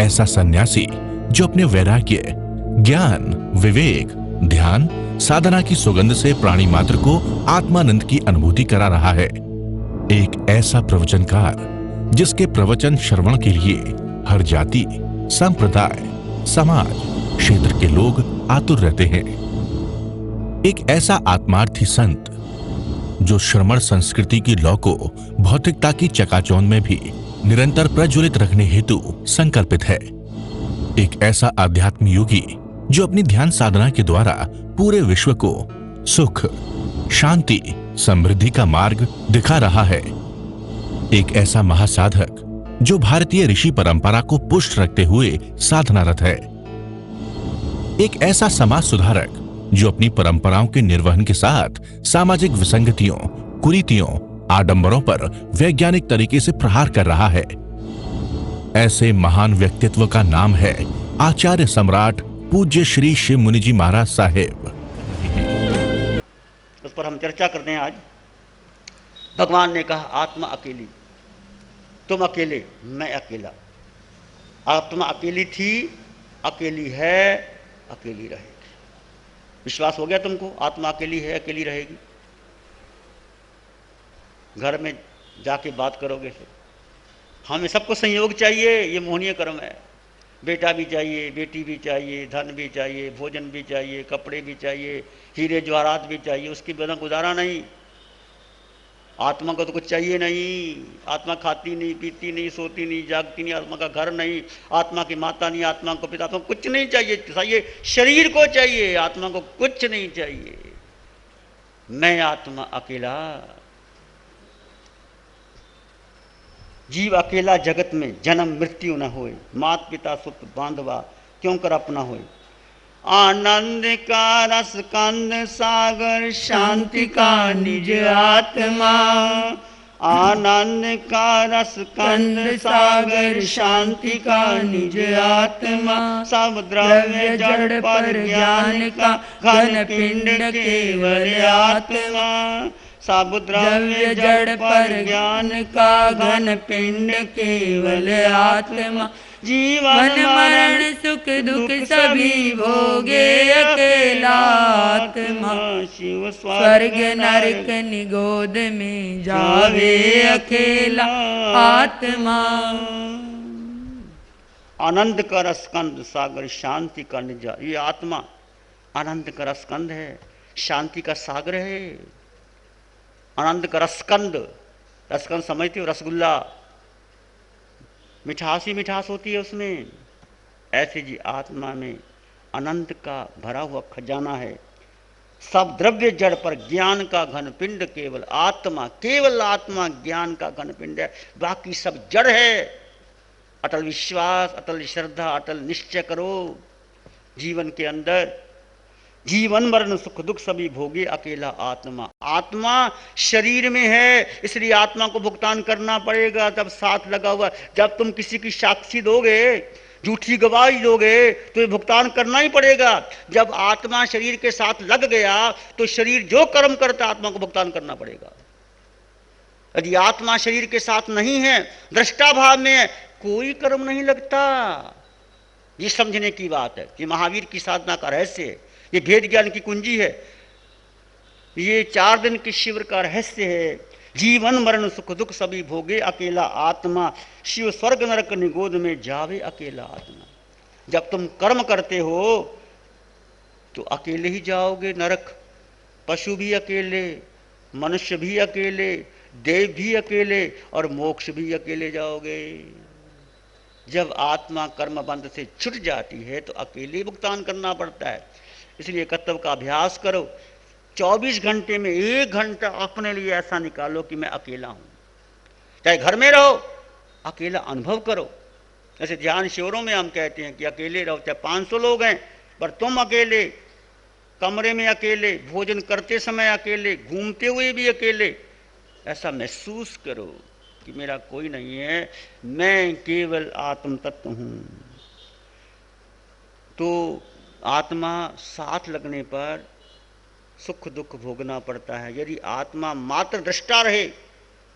ऐसा सन्यासी जो अपने वैराग्य, ज्ञान, विवेक, ध्यान, साधना की सुगंध से प्राणी मात्र को आत्मानंद की अनुभूति करा रहा है। एक ऐसा प्रवचनकार जिसके प्रवचन श्रवण के लिए हर जाति, संप्रदाय, समाज, क्षेत्र के लोग आतुर रहते हैं। एक ऐसा आत्मार्थी संत जो श्रमण संस्कृति की लौ को भौतिकता की चकाचौंध में भी निरंतर प्रज्वलित रखने हेतु संकल्पित है। एक ऐसा आध्यात्म योगी जो अपनी ध्यान साधना के द्वारा पूरे विश्व को सुख, शांति, समृद्धि का मार्ग दिखा रहा है। एक ऐसा महासाधक जो भारतीय ऋषि परंपरा को पुष्ट रखते हुए साधनारत है। एक ऐसा समाज सुधारक जो अपनी परंपराओं के निर्वहन के साथ सामाजिक विसंगतियों, कुरीतियों, आडंबरों पर वैज्ञानिक तरीके से प्रहार कर रहा है। ऐसे महान व्यक्तित्व का नाम है आचार्य सम्राट पूज्य श्री शिव मुनि जी महाराज साहेब। उस पर हम चर्चा करते हैं आज। भगवान ने कहा आत्मा अकेली, तुम अकेले, मैं अकेला। आत्मा अकेली थी, अकेली है, अकेली रहेगी। विश्वास हो गया तुमको? आत्मा अकेली है, अकेली रहेगी। घर में जाके बात करोगे फिर। हमें सबको संयोग चाहिए, ये मोहनीय कर्म है। बेटा भी चाहिए, बेटी भी चाहिए, धन भी चाहिए, भोजन भी चाहिए, कपड़े भी चाहिए, हीरे जवाहरात भी चाहिए। उसके बिना गुजारा नहीं। आत्मा को तो कुछ चाहिए नहीं। आत्मा खाती नहीं, पीती नहीं, सोती नहीं, जागती नहीं। आत्मा का घर नहीं, आत्मा की माता नहीं, आत्मा को पिता, आत्मा को कुछ नहीं चाहिए। शरीर को चाहिए, आत्मा को कुछ नहीं चाहिए। मैं आत्मा अकेला। जीव अकेला जगत में जन्म मृत्यु न होए, मात पिता सुत बांधवा क्यों कर अपना होए। आनंद का रस कंद सागर, शांति का निज आत्मा। आनंद का रस कंद सागर, शांति का निज आत्मा। सब द्रव्य जड़ पर ज्ञान का घन पिंड केवल आत्मा। सब द्रव्य जड़ पर ज्ञान का घन पिंड केवल आत्मा। जीवन मरण सुख दुख सभी भोगे अकेला आत्मा। शिव स्वर्ग नरक निगोद में जावे अकेला आत्मा। आनंद का रसकंद सागर, शांति का निजा। ये आत्मा आनंद का रसकंद है, शांति का सागर है। आनंद का रसकंद, रसकंद समझते हो? रसगुल्ला, मिठास ही मिठास होती है उसमें। ऐसे जी आत्मा में अनंत का भरा हुआ खजाना है। सब द्रव्य जड़ पर ज्ञान का घन पिंड केवल आत्मा। केवल आत्मा ज्ञान का घन पिंड है, बाकी सब जड़ है। अटल विश्वास, अटल श्रद्धा, अटल निश्चय करो जीवन के अंदर। जीवन मरण सुख दुख सभी भोगे अकेला आत्मा। आत्मा शरीर में है, इसलिए आत्मा को भुगतान करना पड़ेगा। जब साथ लगा हुआ, जब तुम किसी की साक्षी दोगे, झूठी गवाही दोगे, तो ये भुगतान करना ही पड़ेगा। जब आत्मा शरीर के साथ लग गया तो शरीर जो कर्म करता आत्मा को भुगतान करना पड़ेगा। यदि आत्मा शरीर के साथ नहीं है, दृष्टा भाव में है, कोई कर्म नहीं लगता। ये समझने की बात है कि महावीर की साधना का रहस्य है। ये भेद ज्ञान की कुंजी है। ये 4 दिन के शिविर का रहस्य है। जीवन मरण सुख दुख सभी भोगे अकेला आत्मा। शिव स्वर्ग नरक निगोद में जावे अकेला आत्मा। जब तुम कर्म करते हो तो अकेले ही जाओगे नरक। पशु भी अकेले, मनुष्य भी अकेले, देव भी अकेले और मोक्ष भी अकेले जाओगे। जब आत्मा कर्म बंध से छूट जाती है तो अकेले भुगतान करना पड़ता है। इसलिए कर्तव्य का अभ्यास करो। 24 घंटे में 1 घंटा अपने लिए ऐसा निकालो कि मैं अकेला हूं। चाहे घर में रहो, अकेला अनुभव करो। जैसे ध्यान शिविरों में हम कहते हैं कि अकेले रहो, चाहे 500 लोग हैं, पर तुम अकेले, कमरे में अकेले, भोजन करते समय अकेले, घूमते हुए भी अकेले, ऐसा महसूस करो कि मेरा कोई नहीं है, मैं केवल आत्म तत्व हूं। तो आत्मा साथ लगने पर सुख दुख भोगना पड़ता है। यदि आत्मा मात्र दृष्टा रहे,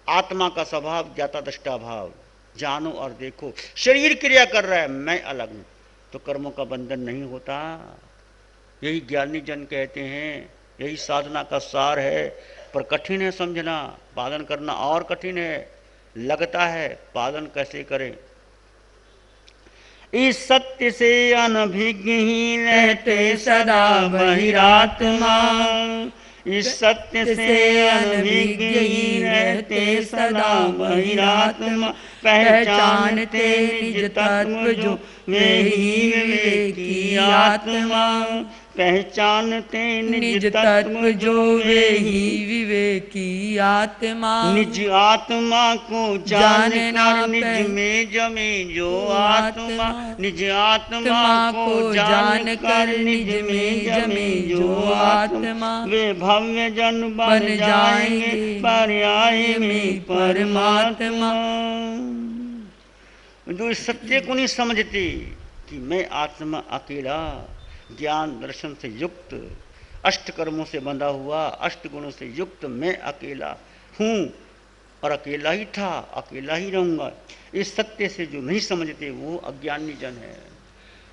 आत्मा का स्वभाव ज्ञाता दृष्टा भाव, जानो और देखो। शरीर क्रिया कर रहा है, मैं अलग हूं, तो कर्मों का बंधन नहीं होता। यही ज्ञानी जन कहते हैं, यही साधना का सार है। पर कठिन है समझना, पालन करना और कठिन है। लगता है पालन कैसे करें। इस सत्य से अनभिज्ञ ही रहते सदा बहिरात्मा। इस सत्य से अनभिज्ञ ही रहते सदा बहिरात्मा। पहचानते निज तत्व जो वे ही विवेकी आत्मा। पहचानते निज तत्व जो वे ही विवेकी आत्मा। निज आत्मा को जानकर निज में जमे जो आत्मा। निज आत्मा को जानकर निज में जमे जो आत्मा। वे भव्य जन बन जाएंगे पर्याय में परमात्मा। जो इस सत्य को नहीं समझते कि मैं आत्मा अकेला, ज्ञान दर्शन से युक्त, अष्ट कर्मों से बंधा हुआ, अष्ट गुणों से युक्त मैं अकेला हूँ और अकेला ही था, अकेला ही रहूँगा, इस सत्य से जो नहीं समझते वो अज्ञानी जन है।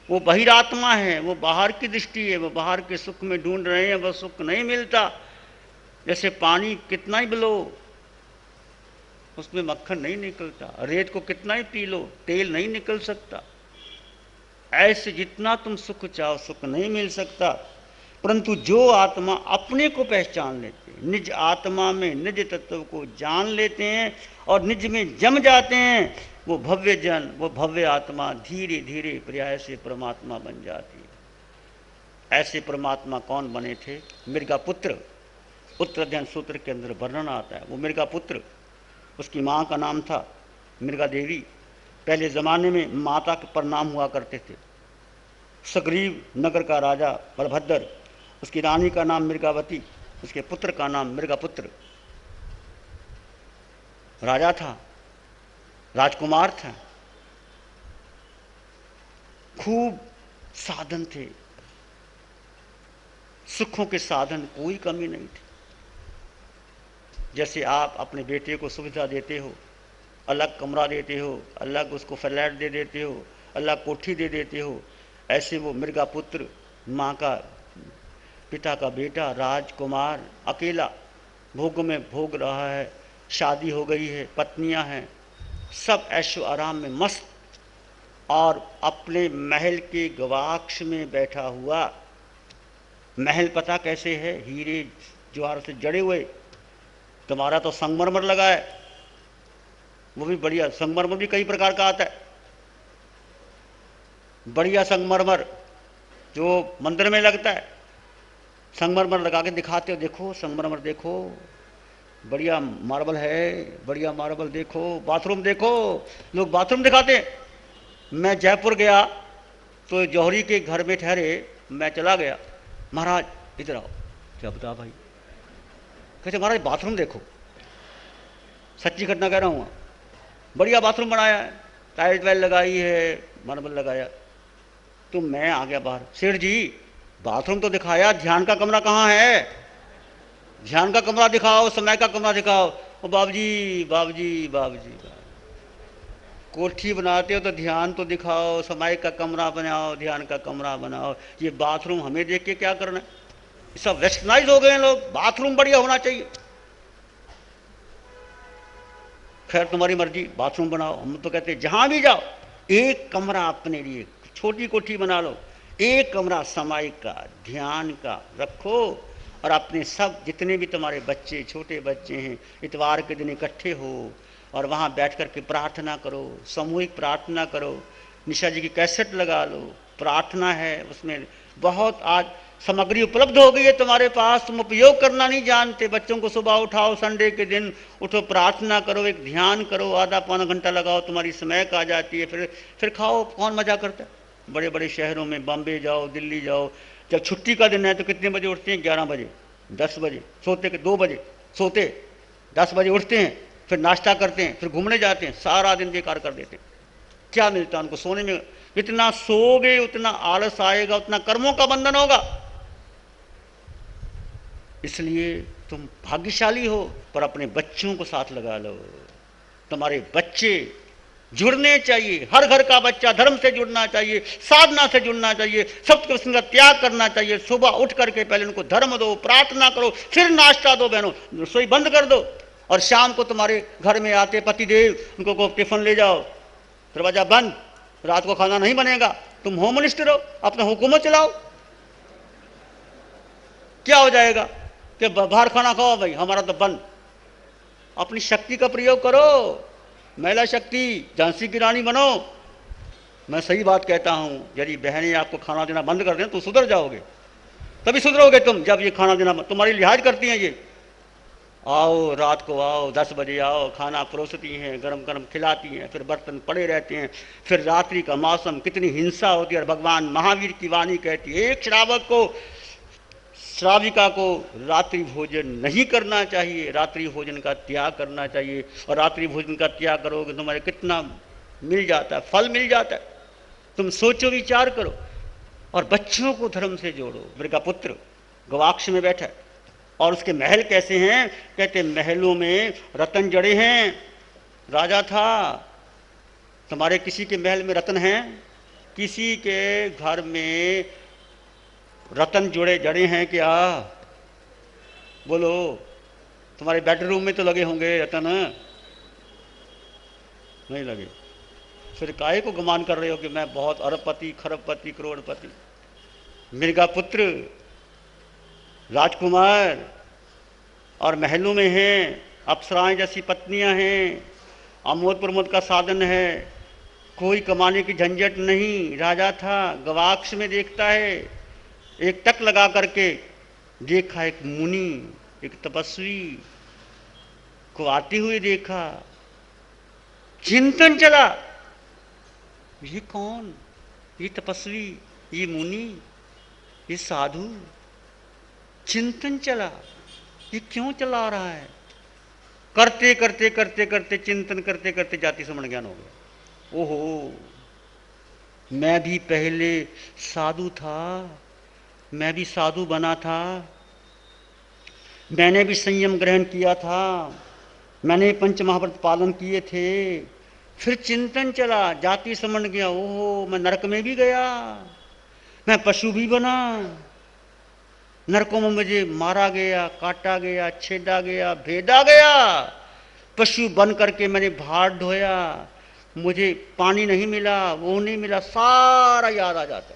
वो बहिरात्मा है, वो बाहर की दृष्टि है, वो बाहर के सुख में ढूंढ रहे हैं, वह सुख नहीं मिलता। जैसे पानी कितना ही पिलो उसमें मक्खन नहीं निकलता, रेत को कितना ही पी लो तेल नहीं निकल सकता। ऐसे जितना तुम सुख चाहो सुख नहीं मिल सकता। परंतु जो आत्मा अपने को पहचान लेते हैं, निज आत्मा में निज तत्व को जान लेते हैं और निज में जम जाते हैं, वो भव्य जन, वो भव्य आत्मा धीरे धीरे पर्याय से परमात्मा बन जाती है। ऐसे परमात्मा कौन बने थे? मृगा पुत्र। उत्तर अध्ययन सूत्र के अंदर वर्णन आता है। वो मृगा पुत्र, उसकी माँ का नाम था मृगा देवी। पहले ज़माने में माता पर नाम हुआ करते थे। सग्रीव नगर का राजा बलभद्र, उसकी रानी का नाम मृगावती, उसके पुत्र का नाम मृगापुत्र। राजा था, राजकुमार था, खूब साधन थे, सुखों के साधन कोई कमी नहीं थी। जैसे आप अपने बेटे को सुविधा देते हो, अलग कमरा देते हो, अलग उसको फ्लैट दे देते हो, अलग कोठी दे देते हो, ऐसे वो मृगा पुत्र, माँ का, पिता का बेटा, राजकुमार अकेला भोग में भोग रहा है। शादी हो गई है, पत्नियां हैं, सब ऐशो आराम में मस्त, और अपने महल के गवाक्ष में बैठा हुआ। महल पता कैसे है? हीरे ज्वार से जड़े हुए। तुम्हारा तो संगमरमर लगा है, वो भी बढ़िया। संगमरमर भी कई प्रकार का आता है। बढ़िया संगमरमर जो मंदिर में लगता है, संगमरमर लगा के दिखाते हो, देखो संगमरमर देखो, बढ़िया मार्बल है, बढ़िया मार्बल देखो। बाथरूम देखो, लोग बाथरूम दिखाते हैं। मैं जयपुर गया तो जौहरी के घर में ठहरे, मैं चला गया, महाराज इधर आओ। क्या बता भाई? कहते महाराज बाथरूम देखो। सच्ची घटना कह रहा हूँ। बढ़िया बाथरूम बनाया है, टाइल्स वाइल लगाई है, मार्बल लगाया। तो मैं आ गया बाहर, सेठ जी बाथरूम तो दिखाया, ध्यान का कमरा कहाँ है? ध्यान का कमरा दिखाओ, समय का कमरा दिखाओ। ओ बाबूजी बाबूजी बाबूजी, कोठी बनाते हो तो ध्यान तो दिखाओ, समय का कमरा बनाओ, ध्यान का कमरा बनाओ। ये बाथरूम हमें देख के क्या करना है? सब वेस्टर्नाइज हो गए हैं लोग, बाथरूम बढ़िया होना चाहिए। खैर तुम्हारी मर्जी, बाथरूम बनाओ। हम तो कहते हैं जहां भी जाओ एक कमरा अपने लिए, छोटी कोठी बना लो, एक कमरा समय का, ध्यान का रखो, और अपने सब जितने भी तुम्हारे बच्चे, छोटे बच्चे हैं, इतवार के दिन इकट्ठे हो और वहाँ बैठ कर के प्रार्थना करो, सामूहिक प्रार्थना करो। निशा जी की कैसेट लगा लो, प्रार्थना है, उसमें बहुत आज सामग्री उपलब्ध हो गई है तुम्हारे पास, तुम उपयोग करना नहीं जानते। बच्चों को सुबह उठाओ, संडे के दिन उठो, प्रार्थना करो, एक ध्यान करो, आधा पौना घंटा लगाओ, तुम्हारी समय का आ जाती है। फिर खाओ। कौन मजा करता है? बड़े बड़े शहरों में, बॉम्बे जाओ, दिल्ली जाओ, जब छुट्टी का दिन है तो कितने बजे उठते हैं? 11 बजे, 10 बजे, सोते के 2 बजे सोते, 10 बजे उठते हैं, फिर नाश्ता करते हैं, फिर घूमने जाते हैं, सारा दिन बेकार कर देते हैं। क्या मिलता है उनको सोने में? जितना सोओगे उतना आलस आएगा, उतना कर्मों का बंधन होगा। इसलिए तुम भाग्यशाली हो, पर अपने बच्चों को साथ लगा लो। तुम्हारे बच्चे जुड़ने चाहिए। हर घर का बच्चा धर्म से जुड़ना चाहिए, साधना से जुड़ना चाहिए, सब कुछ का त्याग करना चाहिए। सुबह उठ करके पहले उनको धर्म दो, प्रार्थना करो, फिर नाश्ता दो। बहनों, रसोई बंद कर दो और शाम को तुम्हारे घर में आते पतिदेव, उनको को टिफिन ले जाओ, दरवाजा बंद, रात को खाना नहीं बनेगा, तुम होम मिनिस्टर हो, अपना हुकूमत चलाओ। क्या हो जाएगा कि बाहर खाना खाओ, भाई हमारा तो बंद। अपनी शक्ति का प्रयोग करो, महिला शक्ति, झांसी की रानी बनो। मैं सही बात कहता हूं, यदि बहनें आपको खाना देना बंद कर दें तो सुधर जाओगे, तभी सुधरोगे तुम, जब ये खाना देना तुम्हारी लिहाज करती हैं। ये आओ, रात को आओ, 10 बजे आओ, खाना परोसती हैं, गरम गरम खिलाती हैं, फिर बर्तन पड़े रहते हैं। फिर रात्रि का मौसम, कितनी हिंसा होती है। और भगवान महावीर की वाणी कहती है, एक श्रावक को, श्राविका को रात्रि भोजन नहीं करना चाहिए, रात्रि भोजन का त्याग करना चाहिए। और रात्रि भोजन का त्याग करोगे तुम्हारे कितना मिल जाता है, फल मिल जाता है। तुम सोचो, विचार करो। और बच्चों को धर्म से जोड़ो। मृगपुत्र गवाक्ष में बैठा है और उसके महल कैसे हैं? कहते महलों में रतन जड़े हैं। राजा था, तुम्हारे किसी के महल में रतन हैं? किसी के घर में रतन जुड़े जड़े हैं क्या? बोलो। तुम्हारे बेडरूम में तो लगे होंगे रतन, नहीं लगे। फिर काहे को गुमान कर रहे हो कि मैं बहुत अरबपति, खरबपति, करोड़पति? मृगपुत्र राजकुमार और महलों में हैं, अप्सराएं जैसी पत्नियां हैं, आमोद प्रमोद का साधन है, कोई कमाने की झंझट नहीं। राजा था, गवाक्ष में देखता है, एक टक लगा करके देखा, एक मुनि, एक तपस्वी को आते हुए देखा। चिंतन चला, ये कौन? ये तपस्वी, ये मुनि, ये साधु। चिंतन चला, ये क्यों चला रहा है? करते करते करते करते चिंतन करते करते जाति समण ज्ञान हो गया। ओहो, मैं भी पहले साधु था, मैं भी साधु बना था, मैंने भी संयम ग्रहण किया था, मैंने पंच महाव्रत पालन किए थे। फिर चिंतन चला, जाति समझ गया, ओहो मैं नरक में भी गया, मैं पशु भी बना, नरकों में मुझे मारा गया, काटा गया, छेदा गया, भेदा गया। पशु बन करके मैंने भार ढोया, मुझे पानी नहीं मिला, वो नहीं मिला, सारा याद आ जाता।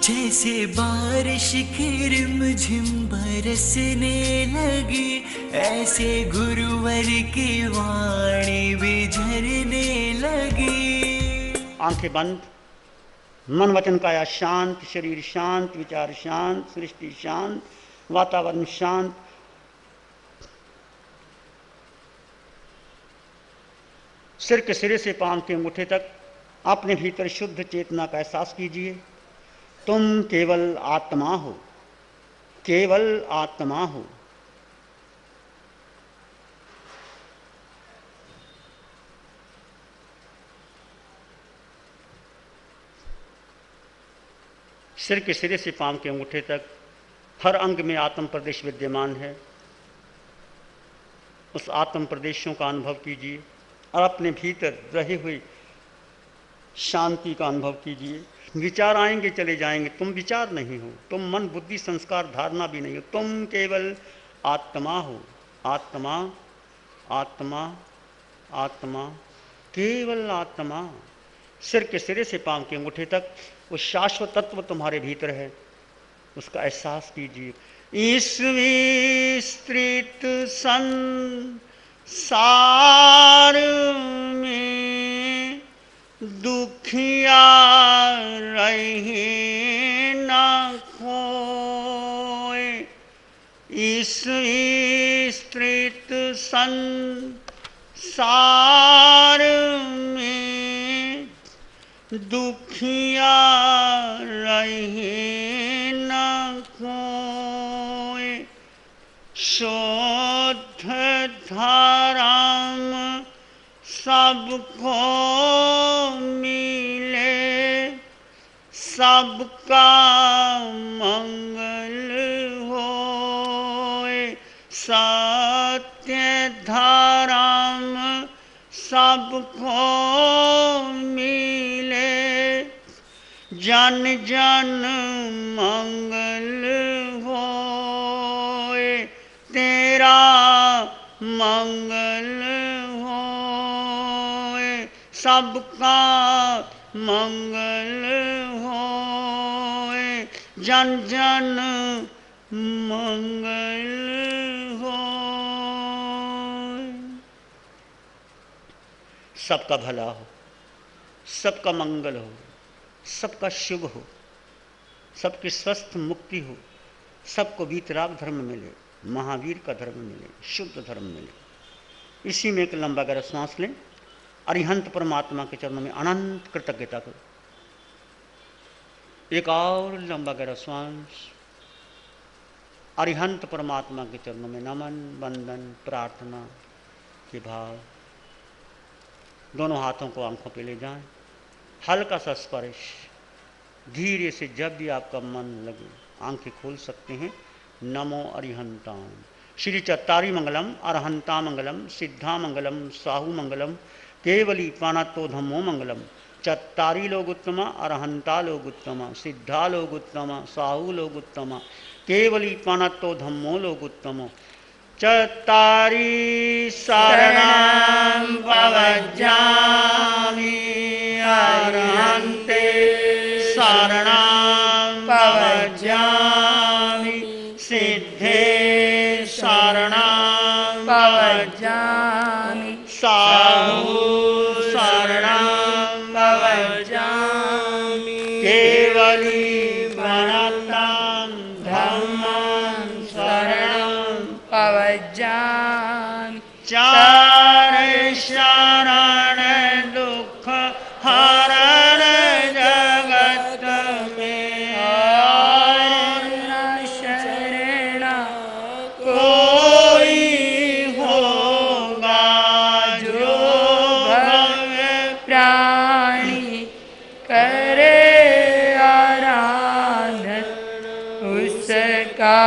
जैसे बारिश की रिमझिम बरसने लगी, ऐसे गुरुवर की वाणी भी झरने लगी। आंखें बंद, मन वचन काया शांत, शरीर शांत, विचार शांत, सृष्टि शांत, वातावरण शांत। सिर के सिरे से पांव के अंगूठे तक अपने भीतर शुद्ध चेतना का एहसास कीजिए। तुम केवल आत्मा हो, केवल आत्मा हो। सिर के सिरे से पांव के अंगूठे तक हर अंग में आत्म प्रदेश विद्यमान है। उस आत्म प्रदेशों का अनुभव कीजिए और अपने भीतर रही हुई शांति का अनुभव कीजिए। विचार आएंगे चले जाएंगे, तुम विचार नहीं हो, तुम मन बुद्धि संस्कार धारणा भी नहीं हो, तुम केवल आत्मा हो। आत्मा, आत्मा, आत्मा, केवल आत्मा। सिर के सिरे से पांव के अंगूठे तक वो शाश्वत तत्व तुम्हारे भीतर है, उसका एहसास कीजिए। इस विस्तृत संसार में दुखिया रहे न खोए, इस विस्तृत संसार में दुखिया रहे न खोए। शुद्ध धाराम सबको मिले, सबका मंगल होए। सत्य धाराम सब को मिले जन जन मंगल होए, तेरा मंगल होए, सबका मंगल होए, जन जन मंगल होए। सबका भला हो, सबका मंगल हो, सबका शुभ हो, सबकी स्वस्थ मुक्ति हो, सबको वीतराग धर्म मिले, महावीर का धर्म मिले, शुद्ध धर्म मिले। इसी में एक लंबा गहरा श्वास लें, अरिहंत परमात्मा के चरणों में अनंत कृतज्ञता करो। एक और लंबा गहरा श्वास, अरिहंत परमात्मा के चरणों में नमन वंदन प्रार्थना के भाव। दोनों हाथों को आंखों पे ले जाएं, हल्का सा स्पर्श, धीरे से जब भी आपका मन लगे आंखें खोल सकते हैं। नमो अरिहंताम। श्री चत्तारी मंगलम, अरहंता मंगलम, सिद्धा मंगलम, साहू मंगलम, केवली पानातो धम्मो मंगलम। चत्तारी लोग उत्तमा, अरहंता लोग उत्तमा, सिद्धा लोग उत्तमा, साहू लोग उत्तमा, केवली पानातो धम्मो लोग उत्तमो। चत्तारी शरणं पवज्जामि, अरहन्ते शरणं पवज्जामि, सिद्धे शरणं पवज्जामि, साहू शरणं पवज्जामि, केवली प्रणतं धम्मं शरणं पवज्जामि। चार शरण दुख हरण जगत में, और न शरण कोई होगा, जो भव प्राणी करे आराधन, उसका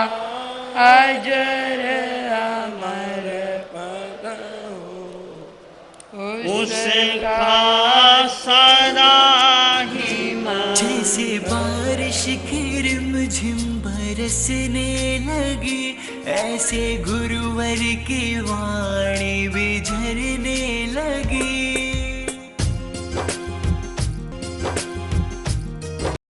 अजर अमर पद हो, उसका सदा ही मान। जैसे बारिश की रिमझिम बरसने लगी, ऐसे गुरुवर की वाणी भी झरने लगी।